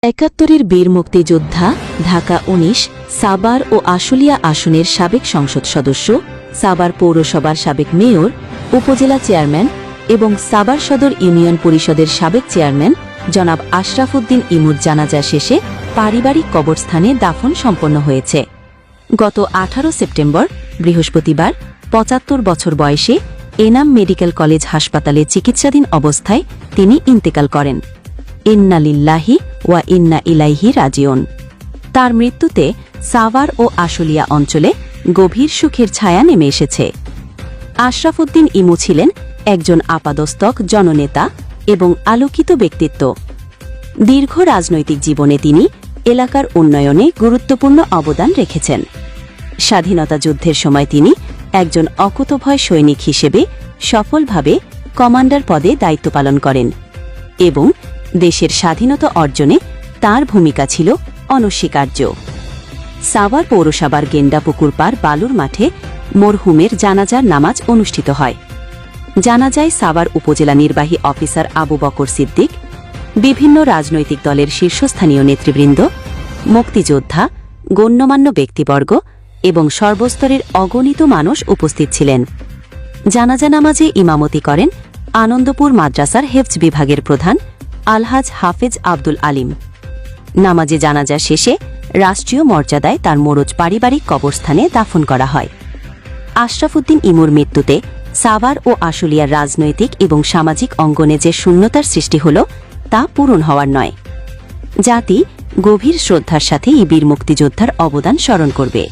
একাত্তরের বীর মুক্তিযোদ্ধা, ঢাকা ১৯, সাভার ও আশুলিয়া আসনের সাবেক সংসদ সদস্য, সাভার পৌরসভার সাবেক মেয়র, উপজেলা চেয়ারম্যান এবং সাভার সদর ইউনিয়ন পরিষদের সাবেক চেয়ারম্যান জনাব আশরাফ উদ্দিন ইমুর জানাজা শেষে পারিবারিক কবরস্থানে দাফন সম্পন্ন হয়েছে। গত ১৮ সেপ্টেম্বর বৃহস্পতিবার ৭৫ বছর বয়সে এনাম মেডিকেল কলেজ হাসপাতালে চিকিৎসাধীন অবস্থায় তিনি ইন্তেকাল করেন। ইন্না লিল্লাহি ওয়া ইন্না ইলাইহি রাজিউন। তার মৃত্যুতে সাভার ও আশুলিয়া অঞ্চলে গভীর শোকের ছায়া নেমে এসেছে। আশরাফ উদ্দিন ইমু ছিলেন একজন আপাদস্তক জননেতা এবং আলোকিত ব্যক্তিত্ব। দীর্ঘ রাজনৈতিক জীবনে তিনি এলাকার উন্নয়নে গুরুত্বপূর্ণ অবদান রেখেছেন। স্বাধীনতা যুদ্ধের সময় তিনি একজন অকুতোভয় সৈনিক হিসেবে সফলভাবে কমান্ডার পদে দায়িত্ব পালন করেন এবং দেশের স্বাধীনতা অর্জনে তার ভূমিকা ছিল অনস্বীকার্য। সাভার পৌরসভার গেন্ডাপুকুর পাড় বালুর মাঠে মরহুমের জানাজার নামাজ অনুষ্ঠিত হয়। জানাজায় সাভার উপজেলা নির্বাহী অফিসার আবু বকর সিদ্দিক, বিভিন্ন রাজনৈতিক দলের শীর্ষস্থানীয় নেতৃবৃন্দ, মুক্তিযোদ্ধা, গণ্যমান্য ব্যক্তিবর্গ এবং সর্বস্তরের অগণিত মানুষ উপস্থিত ছিলেন। জানাজা নামাজে ইমামতি করেন আনন্দপুর মাদ্রাসার হেফজ বিভাগের প্রধান আলহাজ হাফেজ আব্দুল আলিম। নামাজে জানাজা শেষে রাষ্ট্রীয় মর্যাদায় তার মরজ পারিবারিক কবরস্থানে দাফন করা হয়। আশরাফ উদ্দিন ইমুর মৃত্যুতে সাভার ও আশুলিয়ার রাজনৈতিক এবং সামাজিক অঙ্গনে যে শূন্যতার সৃষ্টি হল তা পূরণ হওয়ার নয়। জাতি গভীর শ্রদ্ধার সাথে এই বীর মুক্তিযোদ্ধার অবদান স্মরণ করবে।